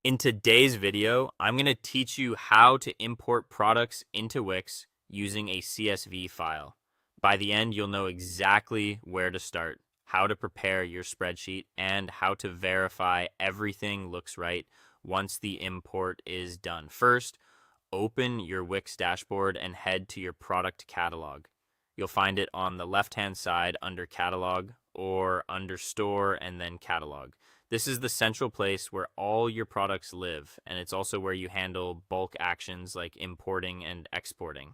In today's video, I'm going to teach you how to import products into Wix using a CSV file. By the end, you'll know exactly where to start, how to prepare your spreadsheet, and how to verify everything looks right once the import is done. First, open your Wix dashboard and head to your product catalog. You'll find it on the left-hand side under catalog or under store and then catalog. This is the central place where all your products live, and it's also where you handle bulk actions like importing and exporting.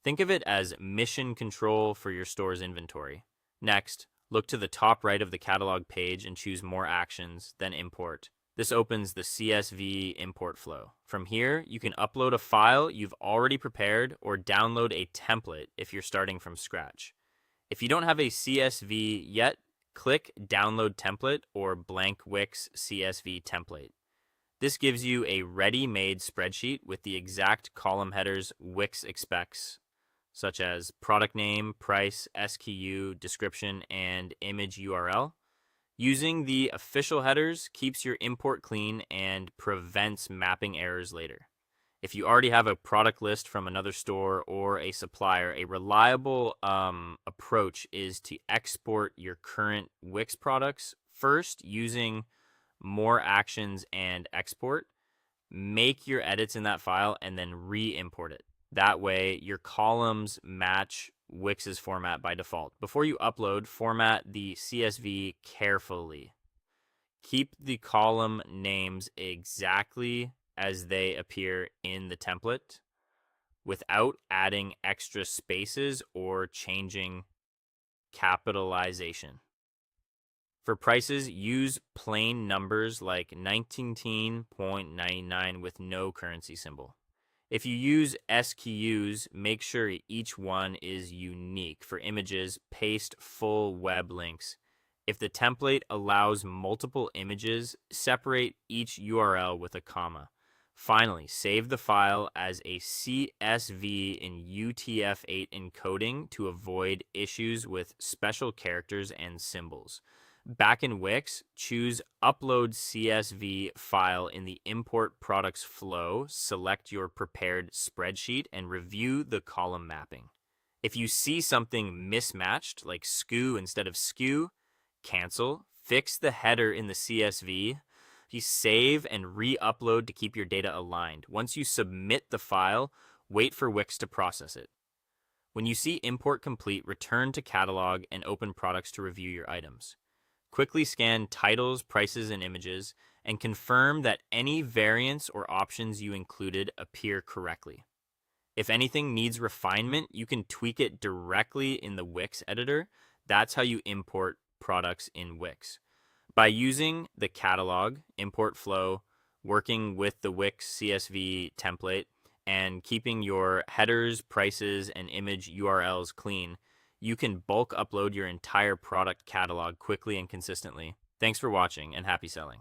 Think of it as mission control for your store's inventory. Next, look to the top right of the catalog page and choose More Actions, then Import. This opens the CSV import flow. From here, you can upload a file you've already prepared or download a template if you're starting from scratch. If you don't have a CSV yet, click Download Template or Blank Wix CSV Template. This gives you a ready-made spreadsheet with the exact column headers Wix expects, such as product name, price, SKU, description, and image URL. Using the official headers keeps your import clean and prevents mapping errors later. If you already have a product list from another store or a supplier, a reliable approach is to export your current Wix products first using More Actions and Export. Make your edits in that file and then re-import it. That way, your columns match Wix's format by default. Before you upload, format the CSV carefully. Keep the column names exactly as they appear in the template without adding extra spaces or changing capitalization. For prices, use plain numbers like 19.99 with no currency symbol. If you use SKUs, make sure each one is unique. For images, paste full web links. If the template allows multiple images, separate each URL with a comma. Finally, save the file as a CSV in UTF-8 encoding to avoid issues with special characters and symbols. Back in Wix, choose Upload CSV File in the Import Products flow, select your prepared spreadsheet, and review the column mapping. If you see something mismatched, like SKU instead of SKU, cancel, fix the header in the CSV, you save and re-upload to keep your data aligned. Once you submit the file, wait for Wix to process it. When you see import complete, return to catalog and open products to review your items. Quickly scan titles, prices, and images, and confirm that any variants or options you included appear correctly. If anything needs refinement, you can tweak it directly in the Wix editor. That's how you import products in Wix. By using the catalog, import flow, working with the Wix CSV template, and keeping your headers, prices, and image URLs clean, you can bulk upload your entire product catalog quickly and consistently. Thanks for watching and happy selling.